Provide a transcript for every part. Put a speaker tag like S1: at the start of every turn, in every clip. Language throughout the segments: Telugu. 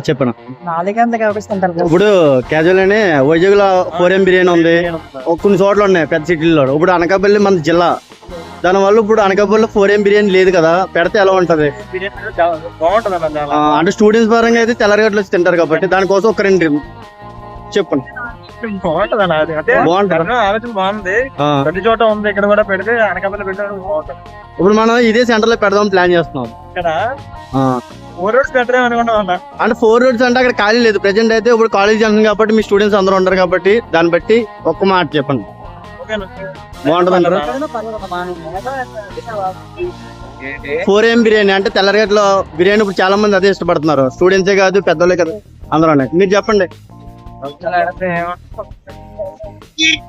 S1: చెప్పను.
S2: 4 గంటలకు అవకాశం.
S1: ఇప్పుడు క్యాజువల్ అని వైజాగ్ లో 4M బిర్యానీ ఉంది, కొన్ని చోట్ల ఉన్నాయి పెద్ద సిటీల్లో. ఇప్పుడు అనకాపల్లి మన జిల్లా, దానివల్ల ఇప్పుడు అనకాపల్లిలో 4M బిర్యానీ లేదు కదా, పెడితే ఎలా ఉంటది? అంటే స్టూడెంట్స్ పరంగా అయితే తెల్లరగట్లు వచ్చి తింటారు కాబట్టి దానికోసం ఒక 2 చెప్పండి.
S2: బాగుంది, ప్రతి చోట ఉంది, ఇక్కడ కూడా పెడితే అనకాపల్లి పెట్టడం బాగుంటుంది.
S1: ఇప్పుడు మనం ఇదే సెంటర్ లో పెడదాం ప్లాన్ చేస్తున్నాం.
S2: ఇక్కడ 4 రోడ్స్ పెట్టడం అనుకుంటాం.
S1: అంటే 4 రోడ్స్ అంటే అక్కడ ఖాళీ లేదు ప్రెజెంట్ అయితే. ఇప్పుడు కాలేజ్ జంక్షన్ కాబట్టి మీ స్టూడెంట్స్ అందరూ ఉంటారు కాబట్టి దాన్ని బట్టి ఒక్క మాట చెప్పండి. బాగుంటది అంటారు. 4M బిర్యానీ అంటే తెల్లరగట్ల బిర్యానీ ఇప్పుడు చాలా మంది అదే ఇష్టపడుతున్నారు, స్టూడెంట్సే కాదు పెద్దోళ్ళే కదా, అందరూ. మీరు చెప్పండి.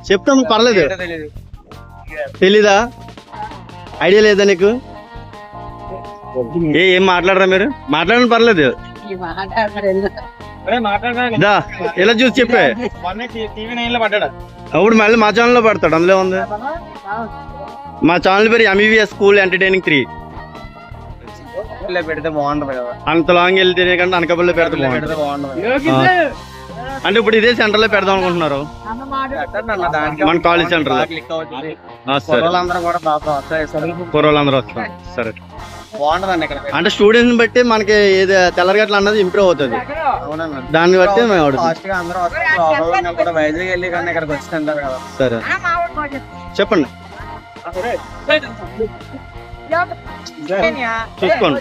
S1: చెప్తాము, పర్లేదు. తెలీదా? ఐడియా లేదా నీకు? ఏం మాట్లాడరా మీరు? మాట్లాడండి, పర్లేదు. ఇలా చూసి చెప్పే అప్పుడు మళ్ళీ మా ఛానల్ లో పడతాడు, అందులో ఉంది. మా ఛానల్ పేరు MVVS స్కూల్ ఎంటర్టైనింగ్ 3.
S2: పెడితే బాగుంటది కదా,
S1: అంత లాంగ్ వెళ్తే కంటే అనకాపల్లిలో పెడితే బాగుంటుంది. అంటే ఇప్పుడు ఇదే సెంటర్ లో పెడదాం అనుకుంటున్నారు మన కాలేజ్ సెంటర్ లో. కుర్రోళ్ళందరూ వస్తారు. సరే, అంటే స్టూడెంట్స్ బట్టి మనకి ఏది తెల్లరగట్ల అన్నది ఇంప్రూవ్ అవుతుంది, దాన్ని బట్టి మేము సరే చెప్పండి. చూసుకోండి.